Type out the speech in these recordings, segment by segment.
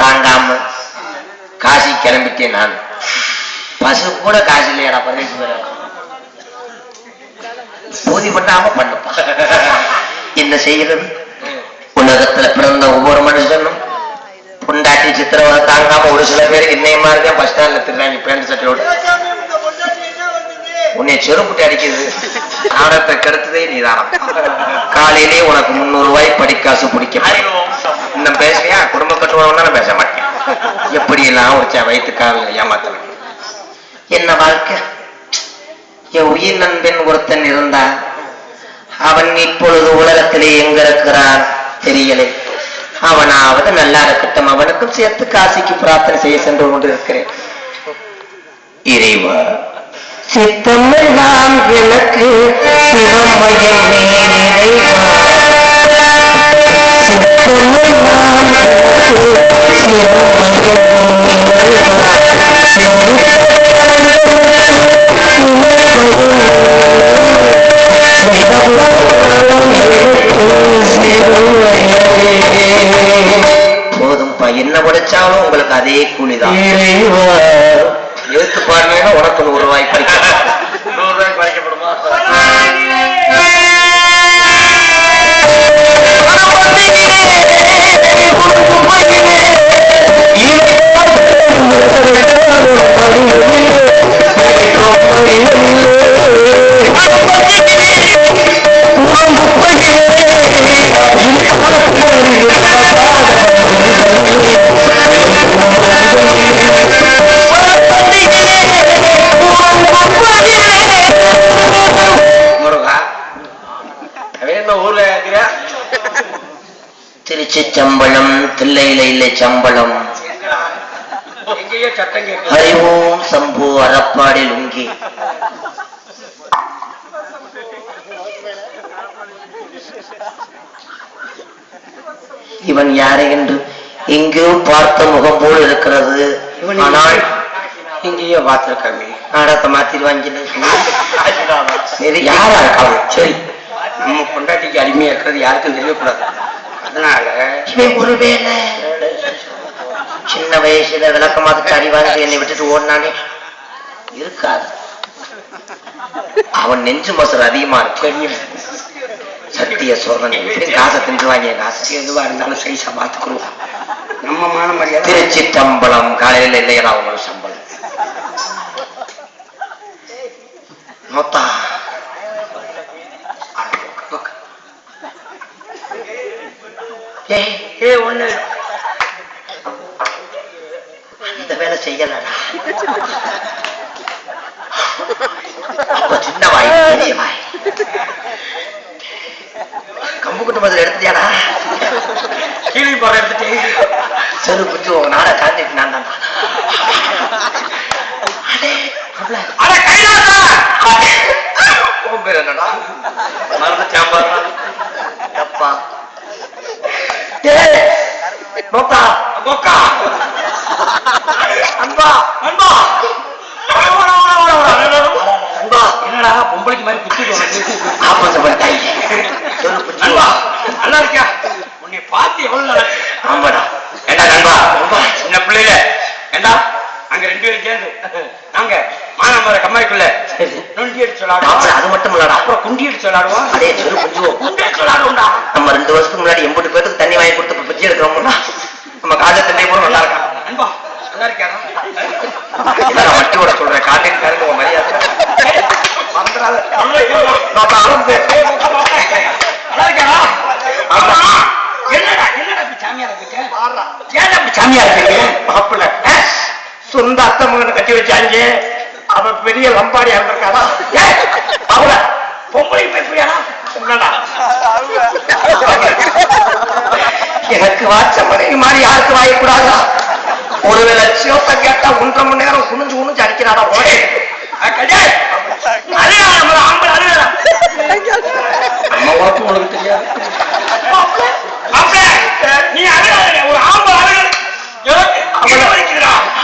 தாங்காம காசி கிளம்பிட்டேன். நான் பசு கூட காசு இல்லையாடா 18 பேர் போதி பண்ணாம பண்ணுப்பா. என்ன செய்கிறது? உலகத்துல பிறந்த ஒவ்வொரு மனுஷனும் பொண்டாட்டி சித்திரவதை தாங்காம ஒரு சில பேருக்கு இன்னையமா இருக்கேன் பஸ் ஸ்டாண்ட்ல திருறாங்க பேண்ட் சட்டையோடு. உன்னை செருப்புட்டு அடிக்கிறது நாடத்தை கெடுத்ததே நீதானம். காலையிலே உனக்கு 300 ரூபாய் படிக்காசு பிடிக்க இன்னும் பேசுறியா? குடும்ப கட்டுவாங்க நான் பேச மாட்டேன். எப்படி எல்லாம் ஒரு வயிற்றுக்காக ஏமாத்தவன். என்ன வாழ்க்கை? என் உயிர் நண்பன் ஒருத்தன் இருந்தான். அவன் இப்பொழுது உலகத்திலே எங்க இருக்கிறான் தெரியலை. அவனாவது நல்லா இருக்கட்டும். அவனுக்கும் சேர்த்து காசிக்கு பிரார்த்தனை செய்ய சென்று கொண்டு இருக்கிறேன். இறைவா, சித்தமெல்லாம் எனக்கு சிவமயம் இறைவா, சித்தமெல்லாம் எனக்கு சிவமயம் போதும்பா. என்ன படிச்சாலும் உங்களுக்கு அதே கூலிதான். எழுத்து பாருங்க உனக்கு 100 ரூபாய் படிக்க 100 ரூபாய் பறிக்கப்படுமா? திருச்சிச்சம்பளம் தில்லையில இல்லை சம்பளம். ஹரிஓம் சம்பு அரப்பாடி லுங்கி. இவன் யாரை என்று எங்கேயோ பார்த்த முகம் போல் இருக்கிறது. ஆனால் இங்கேயோ பார்த்திருக்காங்க. நாடகத்தை மாத்திருவாங்க. யாரா இருக்கலாம்? சரி, நம்ம பொண்டாட்டிக்கு அடிமையா இருக்கிறது யாருக்கும் தெரியக்கூடாது. அதனால ஒருவேளை சின்ன வயசுல விளக்கமாத்துக்கு அடிவாங்க என்னை விட்டுட்டு ஓடினானே இருக்காது. அவன் நெஞ்சு மசர் அதிகமா இருக்கு. சத்திய சொல்றேன், காசை தின்றுவாங்க. காசு எதுவா இருந்தாலும் சைஸா பார்த்துக்குருவோம். நம்ம மான மரியாதை. திருச்சி சம்பளம் காலையில இல்லையா அவங்களுக்கு சம்பளம் மொத்தா ஒண்ணு அந்த வேலை செய்யலடா. அப்ப சின்ன வாய் பெரிய வாய் கம்பு குட்டு பதில் எடுத்துட்டியாடா? கீழே போற எடுத்துட்டு சரி புரிஞ்சு நாட காத்திட்டு நான் தான் பேர் என்னடா மருந்து சாம்பார் அப்பா என்னடா பொம்பளைக்கு மாதிரி குத்திட்டு நல்லா இருக்கியா? உன்னை பார்த்து எவ்வளவு ஆமாடா. ஏண்டா நண்பா சின்ன பிள்ளைல ஏண்டா அங்க 2 பேரும் சேர்ந்து நாங்க மானாமர கம்மாய்க்குள்ள நொண்டி அடிச்சு விளையாடுவோம். அது மட்டும் இல்லடா, அப்புறம் குண்டி அடிச்சு விளையாடுவோம். அதே சொல்லு கொஞ்சம் குண்டி அடிச்சு விளையாடுவோம்டா. நம்ம 2 வருஷத்துக்கு முன்னாடி 80 பேருக்கு தண்ணி வாங்கி கொடுத்து பிச்சு எடுக்கிறோம்னா நம்ம காஜ தண்ணி போற நல்லா இருக்கா நண்பா? நல்லா இருக்காரா? வட்டியோட சொல்றேன் காட்டிட்டு உங்க மரியாதை மறந்துடாத. நல்லா இருக்காரா? என்னடா என்னடா சாமியா இருக்கு? ஏன் அப்படி சாமியா இருக்கு? மாப்பிள்ள சொந்த அத்தை மகனை கட்டி வச்சாங்க. அவன் பெரிய லம்பாடியா இருந்திருக்காரா? அவள பொம்பளை பேசுறியாடா? எனக்கு வாச்ச மனைவி மாதிரி யாருக்கு வாயக்கூடாதா? ஒருவேளை சிவத்தை கேட்டா 1.5 மணி நேரம் குனிஞ்சு குனிஞ்சு அடிக்கிறாடா. நம்ம உறப்பு உங்களுக்கு தெரியாது.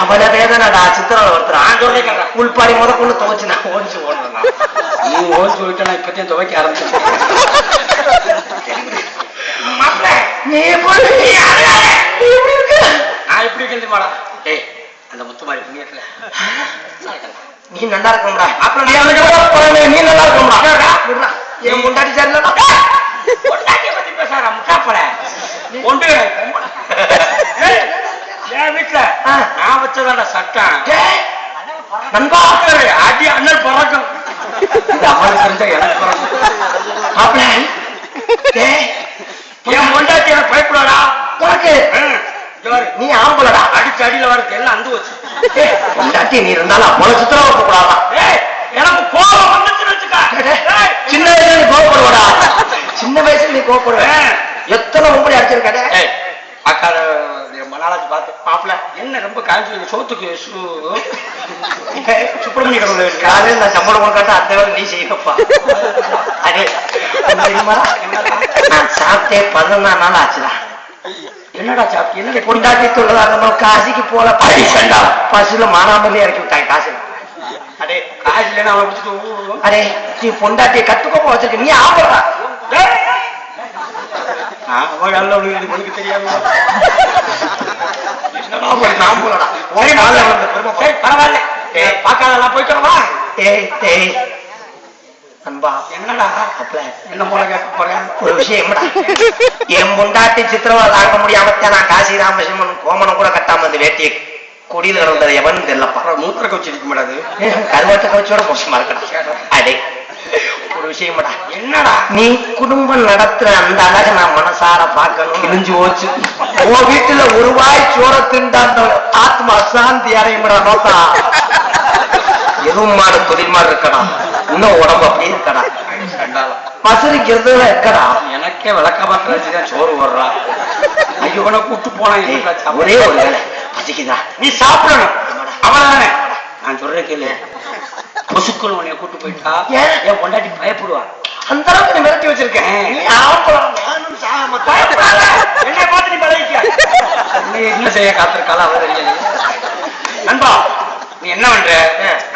அவள வேதனடா சித்திரம் ஒருத்தர் உள்பாடி முத கொண்டு துவைச்சு நான் ஓடிச்சு ஓடணும். நீ ஓடிச்சு போயிட்டு நான் இப்பத்தையும் துவைக்க ஆரம்பிச்சேன். நான் எப்படி தெரியுமாடா டேய் அந்த முத்துமாரி புண்ணியத்துல நீ நல்லா இருக்கணும்டா. அப்புறம் நீ நல்லா இருக்கணும்டா. என் முன்னாடி சரியில்லடா. பொண்டாட்டியை பத்தி பேசாரா முட்டாப்பல ஒன்று என் வீட்டுல நான் வச்சதாடா சட்டம். நண்பா அடி அண்ணல் பறக்கும் அவனுக்கு தெரிஞ்சா எனக்கு பறக்கும். மாப்பிள்ள என் பொண்டாட்டி எனக்கு பயப்படாடா. உனக்கு நீ ஆம்பளடா. அடிச்சு அடியில வரது எல்லாம் அந்து வச்சு பொண்டாட்டி நீ இருந்தாலும் அவ்வளவு சுத்தரவா கூடாதா. எனக்கு கோபம் வந்துச்சுன்னு வச்சுக்க. சின்ன வயசுல நீ கோவப்படுவடா. சின்ன வயசுல நீ கோவப்படுவேன். எத்தனை உங்களை அடிச்சிருக்காடே. அக்கா ரொம்ப நாளாச்சு பார்த்து மாப்பிள்ள என்ன ரொம்ப காய்ச்சி சோத்துக்கு சுப்பிரமணிய கடவுள் காலையில் நான் சம்பளம் கொடுக்காட்டா அந்த வேலை நீ செய்யப்பா. அதே நான் சாப்பிட்டே 14 நாள் ஆச்சுடா. என்னடா சாப்பிட்டு என்ன பொண்டாட்டி தொழிலாளர் நம்ம காசிக்கு போல பரிசண்டா பசுல மானாமலே இறக்கி விட்டாங்க காசுல. அடே காசு இல்லைன்னு அவனை பிடிச்சிட்டு அடே நீ பொண்டாட்டியை கட்டுக்கோப்ப வச்சிருக்க நீ ஆம்பளடா. உனக்கு தெரியாம பரவாயில்ல பாக்காதெல்லாம் போயிட்டு வரவா. அன்பா என்னடா என்ன போல கேட்க போறேன் ஒரு விஷயம். என் பொண்டாட்டி சித்திரவா தாங்க முடியாமத்தான் நான் காசி ராமசிம்மன் கோமனம் கூட கட்டாம அந்த வேட்டியை கொடியில் கிடந்தது எவனு தெரியலப்பா. மூத்திர கவச்சு இருக்க மாட்டாது கருவாட்ட கவச்சோட மோசமா இருக்கடா. அடே ஒரு விஷயம் என்னடா நீ குடும்பம் நடத்துற அந்த அழக நான் மனசார பார்க்கணும். கிழிஞ்சு போச்சு. உன் வீட்டுல ஒரு வாய் சோற திண்டாந்த ஆத்மா சாந்தி அடையும்டா. நோக்கா எதுவும் மாடு தொழில் மாடு இருக்கடா. இன்னும் உடம்பு அப்படியே இருக்கடா. பசரிக்கிறது இருக்கடா. எனக்கே விளக்க பார்த்து சோறு வர்றா. ஐயோன கூட்டு போனா ஒரே ஒரு வேலை பசிக்குதா நீ சாப்பிடணும். அவனானே நான் சொல்றேன் கேளு. கொசுக்கள் உன்னைய கூட்டு போயிட்டா என் பொண்டாட்டி பயப்படுவா. அந்த அளவுக்கு நீ மிரட்டி வச்சிருக்கேன். என்னை பார்த்து நீ பழகிக்க. என்ன செய்ய காத்திருக்கால அவ தெரியல. நண்பா நீ என்ன பண்ற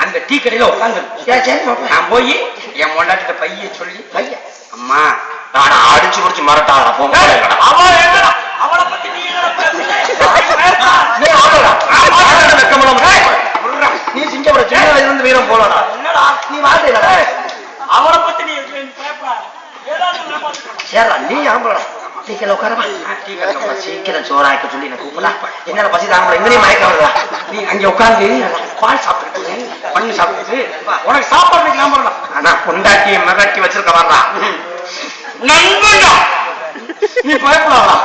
அந்த டீ கடையில உட்காந்து நான் போய் என் பொண்டாட்டிட்ட பைய சொல்லி பைய அம்மா நான் அடிச்சு குடிச்சு மரட்டாளா போங்க. அவளை பத்தி நீ நீ சிங்கப்பட சின்ன வயசுல இருந்து வீரம் போலடா. என்னடா நீ வாழ்க்கை அவளை பத்தி நீ சேர்றா நீ ஆம்பளடா. சீக்கிரம் உட்காரமா சீக்கிரம் சோறாக்க சொல்லி எனக்கு கூப்பிடலாம். என்னால பசி தாங்க எங்கேயும் மயக்க வருதா. நீ அங்க உட்காந்து பால் சாப்பிட்டு பண்ணி சாப்பிட்டு உனக்கு சாப்பாடு நான் பண்ணலாம். ஆனா பொண்டாட்டியை மிரட்டி வச்சிருக்க வர்றா நண்பா நீ பயப்படாதா.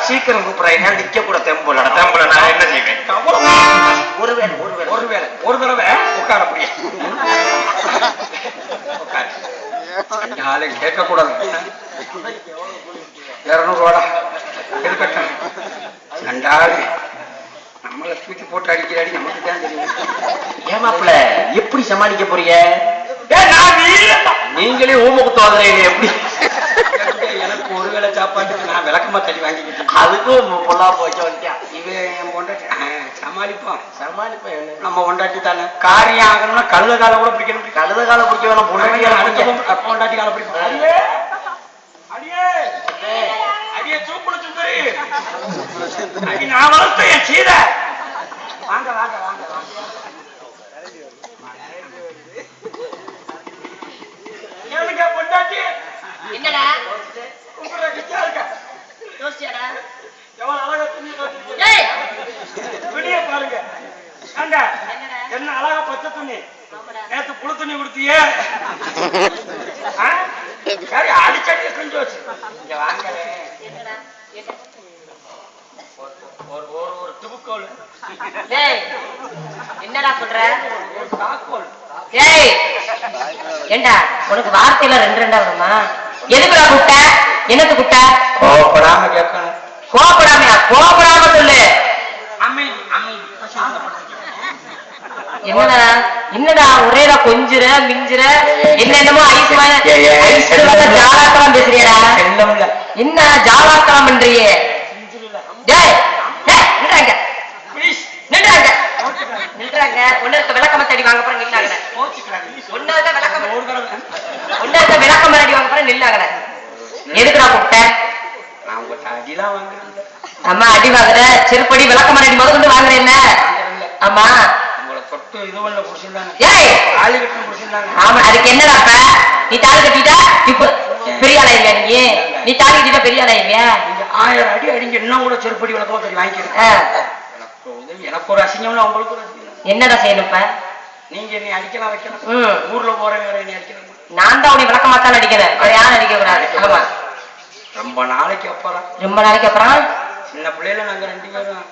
சீக்கிரம் கூப்பிடுறேன். நிக்க கூட தெம்புல நான் என்ன செய்வேன். ஒரு தடவை உட்கார அப்படியே யாரையும் கேட்க கூடாது. 200 ரூபாடா இருக்கட்டும். நண்டாடு நம்மளை தூக்கி போட்டு அடிக்கிறாடி நமக்கு தான் தெரியும். ஏமாப்புல எப்படி சமாளிக்க போறீங்க? நீங்களே ஊமுகத்து வாங்குறீங்க எப்படி? எனக்கு ஒருவேளை சாப்பாட்டுக்கு நான் விளக்கமா தள்ளி வாங்கிக்கிட்டு அதுக்கும் பொல்லா போச்சு வந்துட்டான். இவன் என் பொண்டாட்டி சமாளிப்போம். நம்ம பொண்டாட்டி தானே காரியம் ஆகணும்னா கழுத காலம் கூட பிடிக்கணும். கழுத காலம் பிடிக்க வேணாம். பொண்டாட்டி காலம் பிடிக்கும். அடியே சூப்புடு சுந்தரி நான் வளர்த்தேன் என் சீத. வாங்க வாங்க வாங்க வாங்க. பொண்டாட்டி என்னடா துணிய பாருங்க. என்ன அழகா பச்சை துணி. நேத்து புழு துணி கொடுத்தியே அடிச்சடி செஞ்சு வச்சு இங்க வாங்க. ஒரு துபுக்கோல் என்னடா சொல்ற? ஒரு தாக்கோல். ஏண்டா உனக்கு வார்த்தையில 2 வருமா? எதுக்குடா கூட்ட? என்னது கூட்ட? கோபப்படாம கேட்கணும். கோபப்படாம சொல்லு. என்னடா ஒரேடா கொஞ்சுற மிஞ்சுற என்னென்னமோ ஐஸ் ஜாலாக்கலாம் பேசுறியடா. என்ன ஜாலாக்கலாம் பண்றியே? நின்றாங்க ஒன்னு விளக்கம தேடி வாங்க போற நின்னாங்க. விளக்கம் அடி வாங்க போற நின்னாங்க. எதுக்குடா கூப்பிட்ட? நான் உங்க அடிலாம் அம்மா அடி வாங்குற செருப்படி விளக்கமான அடி முதல் கொண்டு வாங்குறேன் என்ன ஆமா உங்களை தொட்டு இது பண்ண புடிச்சிருந்தாங்க ஏய் தாலி கட்டு புடிச்சிருந்தாங்க ஆமா அதுக்கு என்னடாப்ப நீ தாலி கட்டிட்டா இப்ப பெரிய ஆளாயிருவியா நீ தாலி கட்டிட்டா பெரிய ஆளாயிருவியா நீங்க 1000 அடி அடிங்க இன்னும் கூட செருப்படி விளக்கமா கட்டி வாங்கிக்கிறேன் எனக்கு ஒரு அசிங்கம்ல உங்களுக்கு ஒரு அசிங்கம் என்னடா செய்யணும்ப்ப நீங்க என்னை அடிக்கலாம் வைக்கலாம் ஊர்ல போறேன் வேற என்னை அடிக்கலாம் நான் தான் உன்னை விளக்கமாத்தான் அடிக்கிறேன் வேற யாரும் அடிக்க கூடாது ஆமா ரொம்ப நாளைக்கு அப்புறம் சின்ன பிள்ளையில நாங்க 2 பேரும்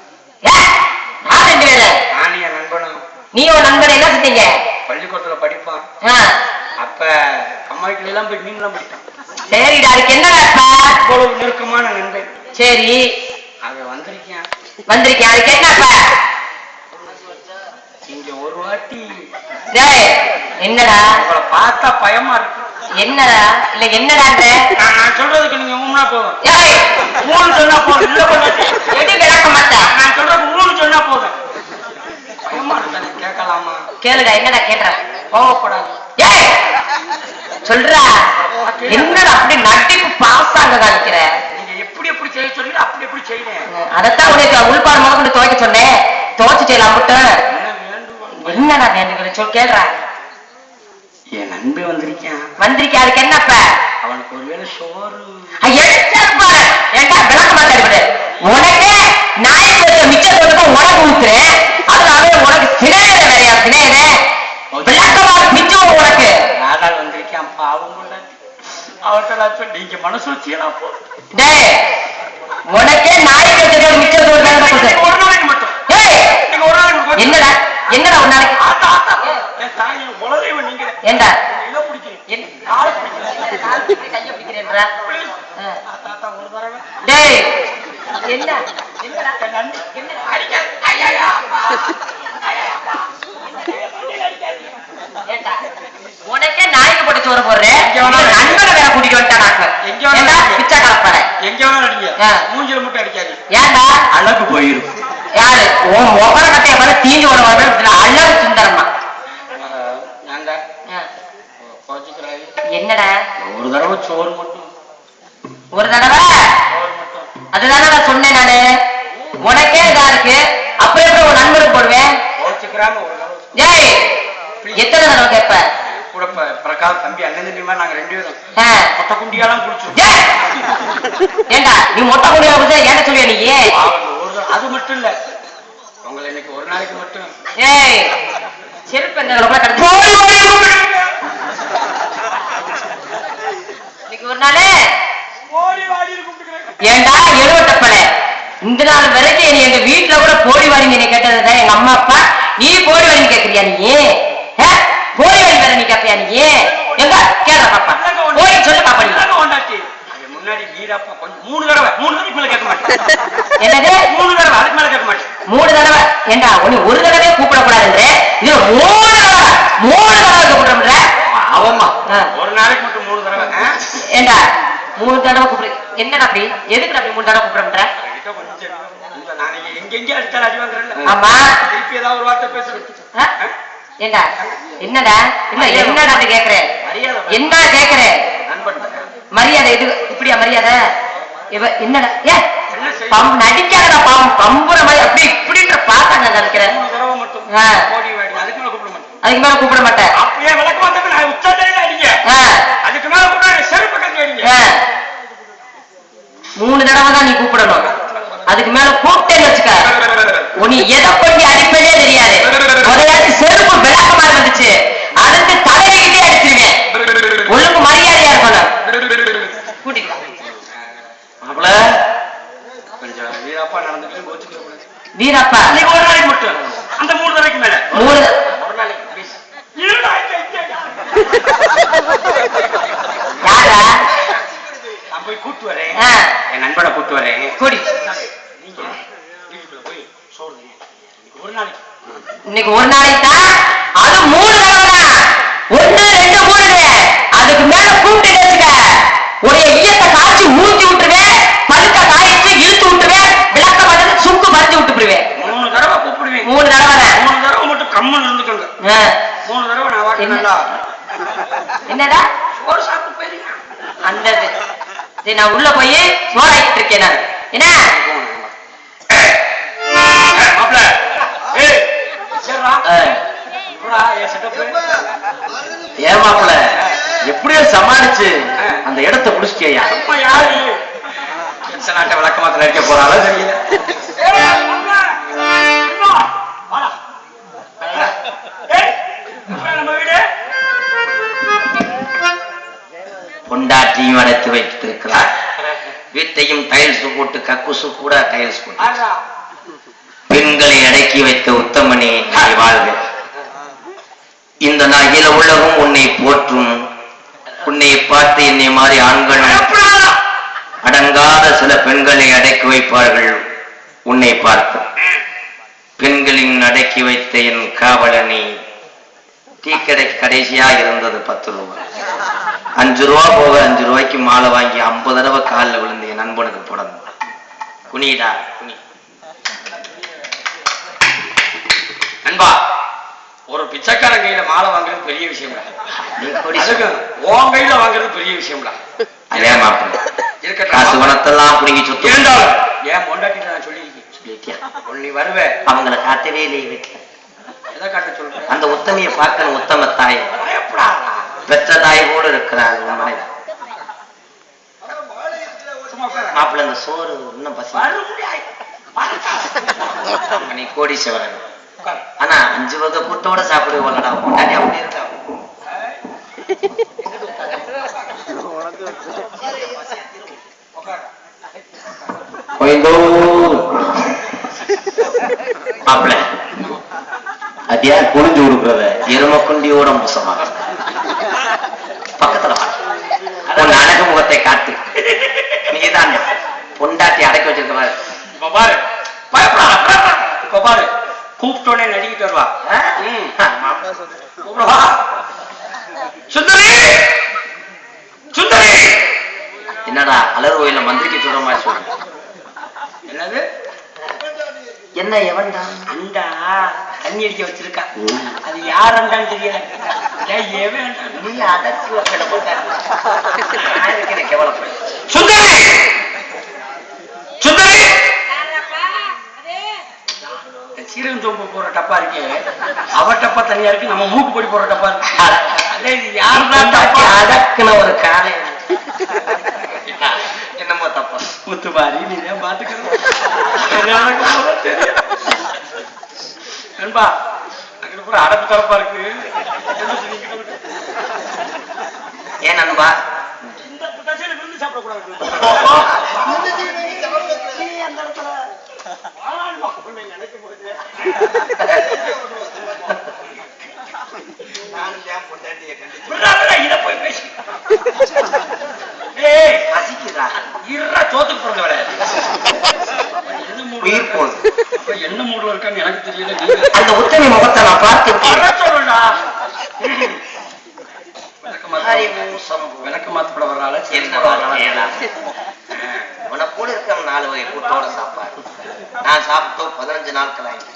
நான் 2 பேரும் நானும் என் நண்பனும் நீ உன் நண்பன் என்ன செஞ்சீங்க பள்ளிக்கூடத்துல படிப்பான் அப்ப அம்மாய்க்குள்ள எல்லாம் போய் மீன்லாம் பிடிப்பான் சரிடா அதுக்கு என்னடா இவ்வளவு நெருக்கமான நண்பன் சரி அவன் வந்திருக்கேன் அதுக்கு என்னப்ப இங்க ஒரு வாட்டி என்னடா உங்களை பார்த்தா பயமா இருக்கு என்னடா இல்ல என்னடான்ற நான் சொல்றதுக்கு நீங்க ஊனா போதும் ஏய் 3 சொன்னா போதும் இல்ல எது விளக்க மாட்டேன் நான் சொல்றதுக்கு 3 சொன்னா போதும் பயமா இருக்கு கேட்கலாமா கேளுடா என்னடா கேட்ற கோவப்படாது ஏய் சொல்றா என்னடா அப்படி நட்டிப்பு பாசாங்க காணிக்கிற நீங்க எப்படி எப்படி செய்ய சொன்னீங்க அப்படி எப்படி செய்யறேன் அதத்தான் உனக்கு உள்பாடு முதல் கொண்டு துவைக்க சொன்னேன் துவைச்சு செய்யலாம் மட்டும் என்னடா வேண்டுகிற சொல் கேள்றா என் நண்பே வந்திருக்கேன் அதுக்கு என்னப்ப அவனுக்கு ஒருவேளை சோறு பாரு ஏண்டா விளக்க மாட்டாரு உனக்கே நாய் மிச்சம் உனக்கு ஊத்துறேன் அதனால உனக்கு சினையத வேறையா சினையத விளக்கமா மிச்சம் உனக்கு நாடால் வந்திருக்கேன் பாவம் அவர்கிட்ட சொல்லி நீங்க மனசு வச்சீங்களா போ உனக்கே நாய் மிச்சம் ஒரு நாளைக்கு மட்டும் என்னடா ஒரு நாளைக்கு ஏண்டா உனக்கே நாய்க்கு போட்டு சோறு போடுறேன் நண்பரை வேற கூட்டிட்டு வந்துட்டா பிச்சை கலப்பாரு எங்க வேணாலும் அடிங்க மூஞ்சில மட்டும் அடிக்காது ஏண்டா அழகு போயிரும் யாரு உன் முகர கட்டைய மேல தீஞ்சு போட அழகு சுந்தரமா என்னடா ஒரு தடவை சோறு மட்டும் அதுதானே நான் சொன்னேன் நானு உனக்கே இதா இருக்கு அப்புறம் எப்படி உன் நண்பருக்கு போடுவேன் ஏய் எத்தனை தடவை கேட்ப கூட பிரகாஷ் தம்பி அண்ணன் தம்பி மாதிரி நாங்க 2 பேரும் மொட்டை குண்டியாலாம் குடிச்சோம் ஏண்டா நீ மொட்டை குண்டியா குடிச்சா ஏன்ட சொல்லுவ நீ அது மட்டும் இல்ல உங்களை இன்னைக்கு ஒரு நாளைக்கு மட்டும் ஏய் செருப்பு என்ன இன்னைக்கு ஒரு நாளே ஏண்டா எழுவட்டப்பல இந்த நாள் வரைக்கும் நீ எங்க வீட்டுல கூட போடி வாடி நீ கேட்டதுதான் எங்க அம்மா அப்பா நீ போடி வாடி கேட்கறியா நீ போடி வாடி வேற நீ கேட்பியா நீ எங்க கேட்க பாப்பா போய் சொல்லு பாப்பா நீ முன்னாடி வீரப்பா கொஞ்சம் 3 தடவை மேல கேட்க மாட்டேன் என்னது 3 தடவை அதுக்கு மேல கேட்க மாட்டேன் 3 தடவை ஏண்டா உன்னை ஒரு தடவை கூப்பிடக்கூடாதுன்ற இது 3 தடவை கூப்பிடுற அவமா ஒரு நாளைக்கு மட்டும் 3 தடவை ஏண்டா 3 தடவை கூப்பிடு என்னடா அப்படி எதுக்கு அப்படி 3 தடவை கூப்பிடுற எங்க அடிச்சாலும் அடி வாங்குறேன் ஆமா திருப்பி ஏதாவது ஒரு வார்த்தை பேசுறேன் ஏண்டா என்னடா இல்ல என்னடா கேக்குறேன் என்ன கேக்குறேன் மரியாதை இது இப்படியா மரியாதை என்னடா நடிக்காதடா பாவம் பம்புற மாதிரி அப்படி இப்படின்ற பார்த்தாங்க நினைக்கிறேன் அதுக்கு மேல கூப்பிட மாட்டேன் அப்படியே விளக்க மாட்டேன் நான் உச்சாட்டையில அடிங்க அதுக்கு மேல கூட செருப்பு கட்டி அடிங்க 3 தடவை தான் நீ கூப்பிடணும் அதுக்கு மேல கூப்பிட்டேன்னு வச்சுக்க உனி எதை பண்ணி அடிப்பதே தெரியாது முதலாவது செருப்பு விளக்கமா இருந்துச்சு அடுத்து தலையிட்டே அடிச்சிருவேன் ஒழுங்கு மரியாதையா இருக்கணும் கூட்டிட்டு கொஞ்சம் வீரப்பா நடந்துட்டு வீரப்பா நீங்க ஒரு நாளைக்கு மட்டும் அந்த 3 தடவைக்கு மேல 3 ஒரு நாளைக்கு யாரா நான் போய் கூட்டு வரேன் என் நண்பனை கூட்டு வரேன் கூடி நீங்க வீட்டுக்குள்ள போய் சோறு ஒரு நாளைக்கு இன்னைக்கு ஒரு நாளைக்கு தான் அது 3 தடவை தான் 1 2 3 அதுக்கு மேல கூப்பிட்டு வச்சுக்க ஒரு ஈயத்தை காய்ச்சி ஊற்றி விட்டுருவேன் பழுக்க காய்ச்சி இழுத்து விட்டுருவேன் விளக்க மாட்டது சுக்கு மறைஞ்சு விட்டுருவேன் 3 தடவை கூப்பிடுவேன் 3 தடவை தான் 3 தடவை மட்டும் கம்மன் இருந்துக்கோங்க 3 தடவை நான் வாக்கினா என்னடா ஒரு சாப்பிட்டு போயிருக்கேன் அந்த நான் உள்ள போய் சோறாக்கிட்டு இருக்கேன் நான் என்ன எப்படியோ சமாளிச்சு அந்த இடத்தை புடிச்சிட்டியா? யாரு நாட்டை விளக்கமாத்த நடிக்க போறாளோ தெரியல. பொண்டாட்டியும் அடைத்து வைத்திருக்கிறார். வீட்டையும் டைல்ஸ் போட்டு கக்குசு கூட டைல்ஸ் போட்டு பெண்களை அடக்கி வைத்த உத்தமனே நீ வாழ்க. இந்த அகில உலகம் உன்னை போற்றும். உன்னை பார்த்து என்னை மாறி ஆண்கள் அடங்காத சில பெண்களை அடக்கி வைப்பார்கள். உன்னை பார்த்து பெண்களின் அடக்கி வைத்த என் காவலனை டீக்கடை கடைசியா இருந்தது 10 ரூபாய். 5 ரூபா போக 5 ரூபாய்க்கு மாலை வாங்கி 50 தடவை காலில் விழுந்து என் நண்பனுக்கு போடணும். குனிடா குனி. நண்பா, ஒரு பிச்சைக்காரன் கையில மாலை வாங்குறது பெரிய விஷயம். உன் கையில வாங்குறது பெரிய விஷயம்ல. அதே மாப்பிள்ள காசு பணத்தெல்லாம் புடுங்கி சுத்தி ஏன் பொண்டாட்டிட்டு நான் சொல்லியிருக்கேன். நீ வருவே அவங்களை காட்டவே இல்லையே வீட்டுல. எதை காட்ட சொல்றேன்? அந்த உத்தமையை பார்க்கணும். உத்தம தாய் பெற்ற தாய் கூட இருக்கிறாள். மாப்பிள்ள இந்த சோறு இன்னும் பசி. நீ கோடீஸ்வரன். ஆனா 5 வகை கூட்டோட சாப்பிடுவோம்லடா. பொண்டாட்டி அப்படி இருக்கா? மாப்பிள்ள அதியா குளிஞ்சு கொடுக்குறத எருமக்குண்டியோட மோசமாக பக்கத்துல உன் அழகு முகத்தை காட்டு. நீதான் பொண்டாட்டி அடக்கி வச்சிருக்க பாரு. இப்ப பாரு, கூப்பிட்டோன்னே நடிக்கிட்டு வருவா. சுந்தரி சுந்தரி. என்னடா அலர் கோயில மந்திரிக்க சொல்ற மாதிரி சொல்ற? என்னது? என்ன எவன்டா? அண்டா தண்ணி அடிக்க வச்சிருக்கா. அது யார் அண்டான்னு தெரியல. நீ அடக்கி கேவலப்பட. சுந்தரி சுந்தரி. சீரகம் சோம்பு போற டப்பா இருக்கு. அவ டப்பா தனியா இருக்கு. நம்ம மூக்கு பொடி போற டப்பா இருக்கு. இது யாருன்னா அடக்குன ஒரு காலை என்னமோ தப்பா முத்து மாறி நீதான் பாத்துக்கணும். நண்பா, அங்க கூட அடப்பு தரப்பா இருக்கு. ஏன் நண்பா? இந்த புத்தாசியில விருந்து சாப்பிடக்கூடாது. நினைக்கும் போது இதை போய் பேசி சோத்துக்கு பிறந்தவள உயிர் போகுது. என்ன மூடுல இருக்கான்னு எனக்கு தெரியல. அந்த உத்தமி முகத்தை நான் பார்த்து சொல்லுடா. விளக்கு மாத்தப்பட வர்றால உன கூட இருக்க 4 வகை கூட்டோட சாப்பாடு. நான் சாப்பிட்டோம் 15 நாட்கள் ஆயிடுச்சு.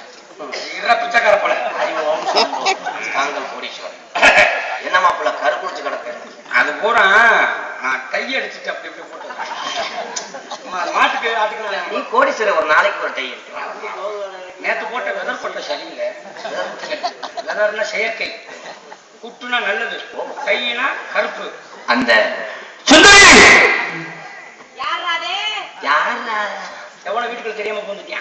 பிச்சைக்கார போல தாங்கள் கோடீஸ்வரன். என்ன மாப்பிள்ள கரு குடிச்சு கிடக்கு? அது பூரா நான் டை அடிச்சுட்டு அப்படி இப்படி போட்டு மாட்டுக்கு ஆட்டுக்கு. நீ கோடீஸ்வரன் ஒரு நாளைக்கு ஒரு டை எடுத்து. நேற்று போட்ட வெதர் போட்ட சரியில்லை. வெதர்னா செயற்கை, குட்டுனா நல்லது, கையினா கருப்பு. அந்த எவ்வளவு வீட்டுக்கு தெரியாம போந்துட்டியா?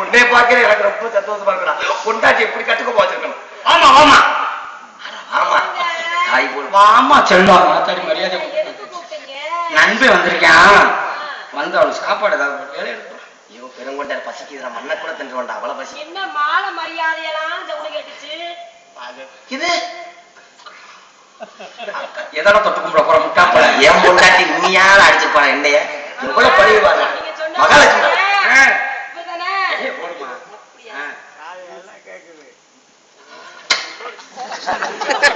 உன்னை பார்க்கல எனக்கு ரொம்ப சந்தோஷமா இருக்கலாம். பொண்டாட்டி எப்படி கட்டுக்க போச்சிருக்கணும். ஆமா ஆமா ஆமா தாய் போல் ஆமா செல்வம் மாத்தாடி மரியாதை. நண்பன் வந்திருக்கான். வந்து அவளுக்கு சாப்பாடு ஏதாவது. ஐயோ பெருங்கொண்டார் பசிக்குதுடா. மண்ணை கூட தின்று வேண்டாம். அவ்வளவு பசி. என்ன மாலை மரியாதையெல்லாம் ஜவுளி கேட்டுச்சு. இது எதான தொட்டு கும்பிட போற முட்டாப்ப. என் பொண்டாட்டி நீயால அடிச்சிருப்பாங்க என்னைய. எவ்வளவு பழிவாங்க மகாலட்சுமி.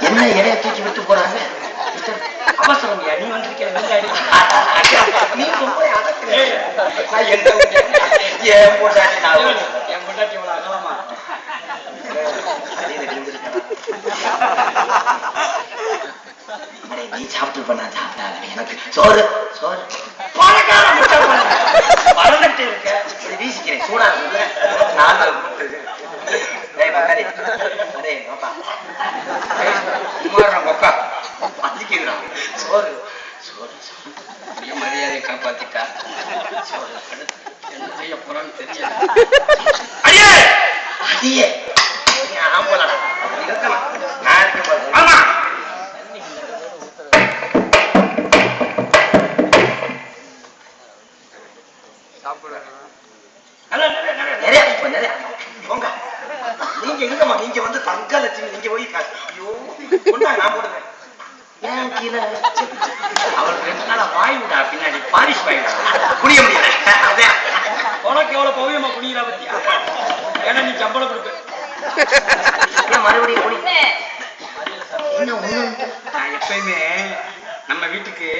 என்ன இடைய தூக்கி விட்டு போறாங்க. அவசரம் நீ வந்திருக்க. நீ என் பொண்டாட்டி என் பொண்டாட்டி எவ்வளவு அகலமா நீ சாப்பிட்டு பண்ணா சாப்பிடாத. எனக்கு சோறு சோறு பணக்கார வளர்ந்துட்டு இருக்க வீசிக்கிறேன் சூடா இருக்குல்ல நான் கூப்பிட்டு சோறு சோறு மரியாதையை காப்பாத்திட்டா என்ன செய்ய போறான்னு தெரியல. அடியே ஆம்பளா இருக்கலாம் நான் இருக்க போறேன். ஆமா நிறைய போங்க நீங்க இருக்கமா நீங்க வந்து தங்க லட்சுமி நீங்க போய் ஐயோ நான் போடுறேன் அவருக்கு 2 நாளா வாய் விடா பின்னாடி பாரிஸ் வாய் புரிய முடியல. உனக்கு எவ்வளவு பவியமா புனியல பத்தியா ஏன்னா நீ சம்பளம் கொடுப்ப மறுபடியும் நான் எப்பயுமே நம்ம வீட்டுக்கு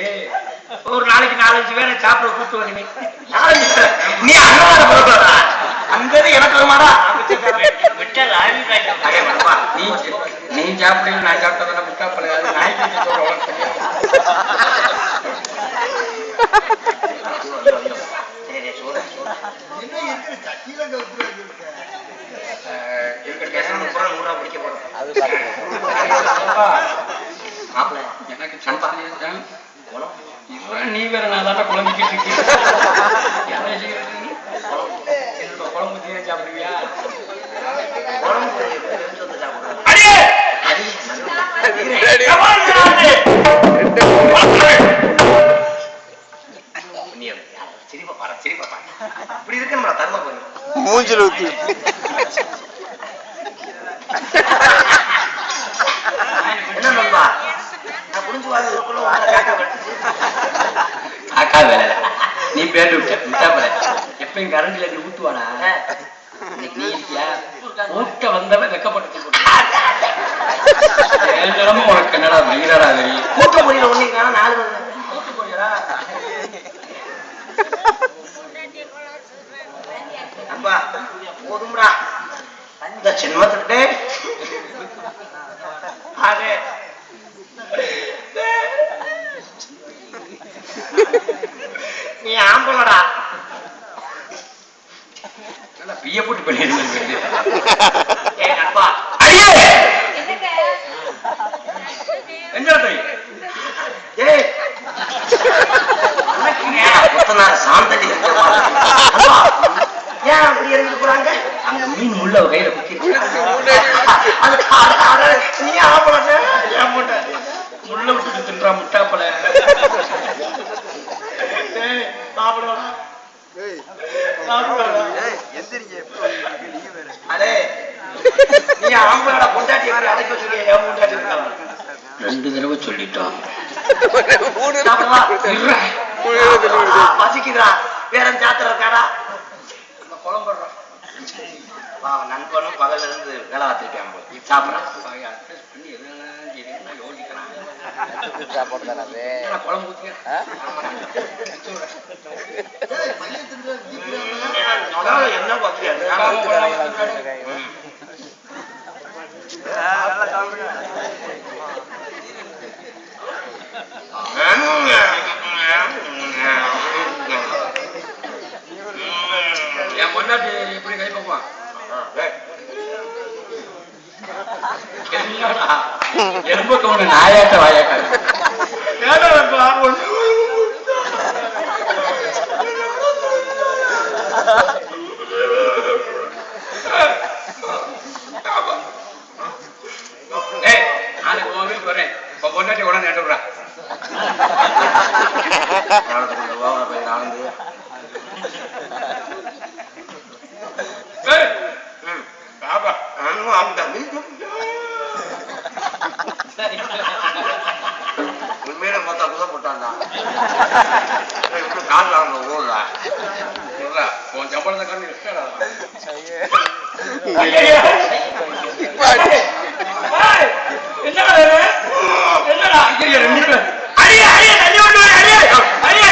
ஒரு நாளைக்கு 4-5 பேரை சாப்பிட கூப்பிட்டு வருவேன். நீ அங்க எனக்கு வருமாடா நீ சாப்பிட நான் சாப்பிட்டா முட்டா பழையாது நாய்க்கு நீ வேற நான் தான் குழம்பிக்கிட்டு இருக்கேன். குழம்பு தீரை சாப்பிடுவியா? இப்படி இருக்கு நம்ம தர்ம மூஞ்சில் ஊத்தி என்ன நண்பா நான் புரிஞ்சு காக்கா வேலை நீ பேண்டு விட்ட முட்டாப்பல எப்பயும் கரண்டில நீ ஊத்துவானா நீ இருக்கியா ஊட்ட வந்தவன் வெக்கப்பட்டு உனக்கு என்னடா மயிலடா கூட்ட முடியல ஒண்ணு 4 கூட்ட முடியலா அப்பா போதும்டா இந்த சின்னத்துக்கிட்டே ஆகே நீ ஆம்பளடா பிய போட்டு பண்ணிடுங்க சாந்தடி ஏன் அப்படி இறங்கி போறாங்க அங்க மீன் முள்ள கையில குத்தி நீ ஆம்பள ஏன் போட்ட முள்ள விட்டுட்டு தின்றா முட்டாப்பல அடே நீ ஆம்பளோட பொண்டாட்டி அடைக்க வச்சிருக்க ஏன் பொண்டாட்டி இருக்காங்க 2 தடவை சொல்லிட்டோம் பசிக்குதா வேற சாத்திர இருக்காடா குழம்புறான் நண்பனும் பகல்ல இருந்து வேலை பார்த்துருக்கேன் சாப்பிடறான் குழம்பு என்ன என் பொண்டாட்டி எப்படி கை பார்ப்பான் எலும்புக்கு ஒண்ணு நாயாட்ட வாயாட்ட நாளைக்கு உன் வீட்டுக்கு வரேன் பொண்டாட்டி உடனே நேட்டு விடுறா உண்மையில பார்த்தா கூட போட்டான்டா கால் ஊர்ல உன் சம்பளத்தை கண்டு என்னடா என்னடா 2 பேர் அடியே அடியே தண்ணி கொண்டு வா அடியே அடியே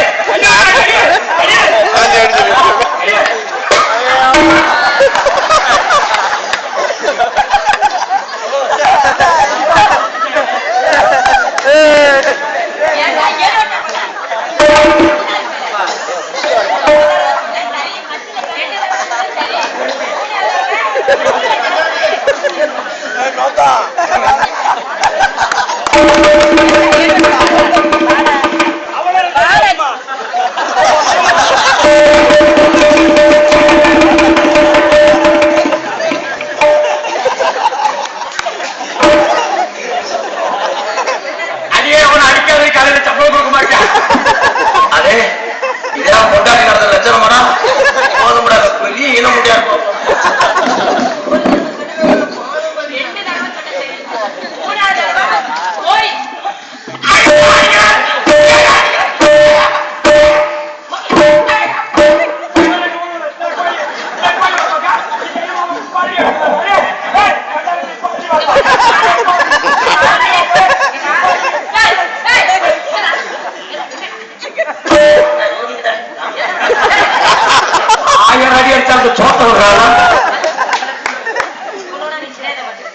வச்சாந்து சோத்த விடுறானா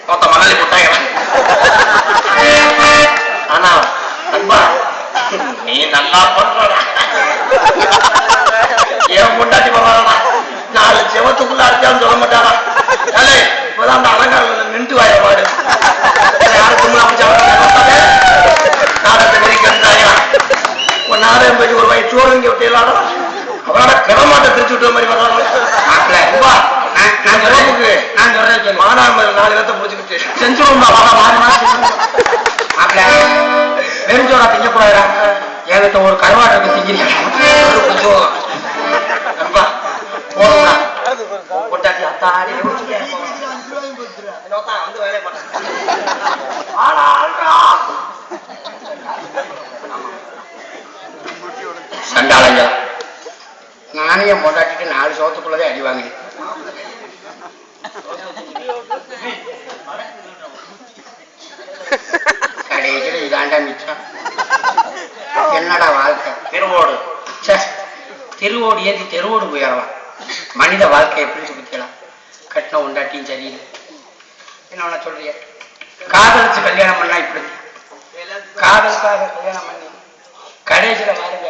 மொத்த மணலி போட்டாங்க. ஆனா அன்பா நீ நல்லா பண்றடா. என் முன்னாடி போவாரா 4 செவத்துக்குள்ள அடிச்சான்னு சொல்ல மாட்டாரா? இப்பதான் அந்த அலங்காரம் நின்று வாய பாடு யாருக்கும் நாடகத்தை நெறிக்கிறாயா ஒரு நாடகம் போய் ஒரு வயசு சோறுங்க விட்டு அவரோட கிளமாட்ட திருச்சி விட்ட மாதிரி வர்றாங்க. நான் சொல்றேன் மானாம 4 இடத்தை முடிச்சுக்கிட்டு செஞ்சுருவோம் மாறி நெருஞ்சோடா திங்கக்கூடாது. என்கிட்ட ஒரு கருவாட்டை திங்கிறீங்க கொஞ்சம் போடுங்களா கொண்டாட்டி அத்தாடி வந்து வேலை பண்ண சண்டாளையா நானே என் பொண்டாட்டிட்டு 4 சோத்துக்குள்ளதே அடி வாங்கினேன். கடைசியில் இதாண்டா மிச்சம். என்னடா வாழ்க்கை திருவோடு திருவோடு ஏற்றி தெருவோடு போயிடலாம். மனித வாழ்க்கையை எப்படி சுத்திக்கலாம். கட்டின உண்டாட்டியும் சரியில்லை. என்ன சொல்றிய காதலிச்சு கல்யாணம் பண்ணா இப்படி காதலுக்காக கல்யாணம் பண்ணி கடைசியில பாருங்க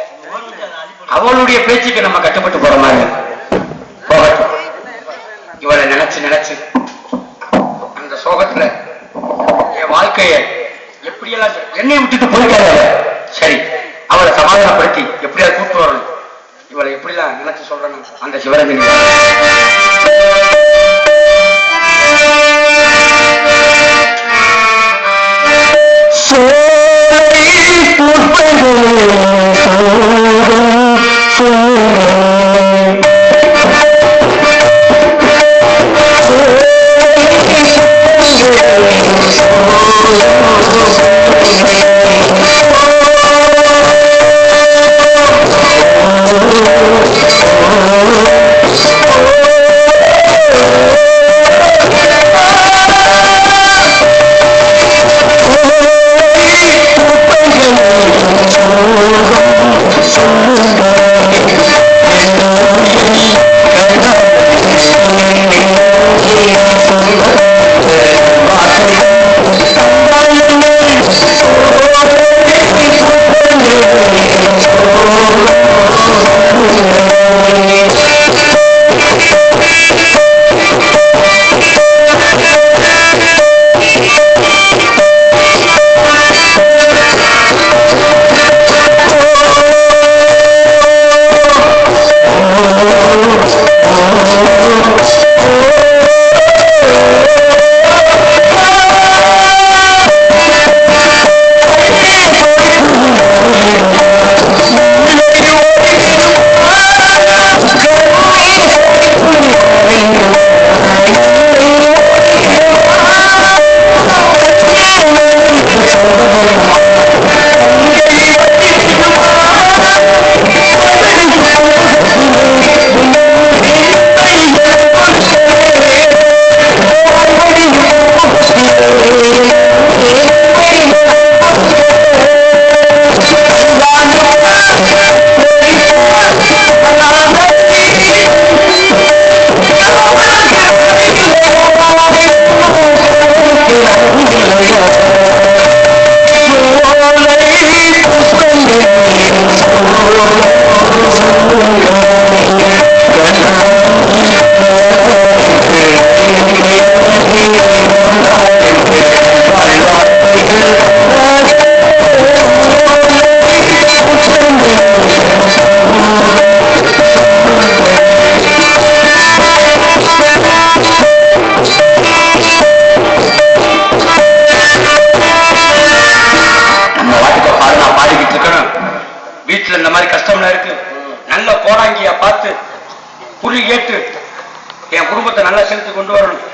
அவளுடைய பேச்சுக்கு நம்ம கட்டுப்பட்டு போற மாதிரி போகட்டும். இவளை நினைச்சு அந்த சோகத்துல என் வாழ்க்கைய எப்படியெல்லாம் என்னைய விட்டுட்டு போயிட்டாரு. சரி அவளை சமாதானப்படுத்தி எப்படியாவது கூப்பிட்டு வரணும். இவளை எப்படிலாம் நினைச்சு சொல்றேன்னு அந்த சிவரஞ்சனி நல்ல கோடாங்கியா பார்த்து குறி கேட்டு என் குடும்பத்தை நல்லா செலுத்தி கொண்டு வரணும்.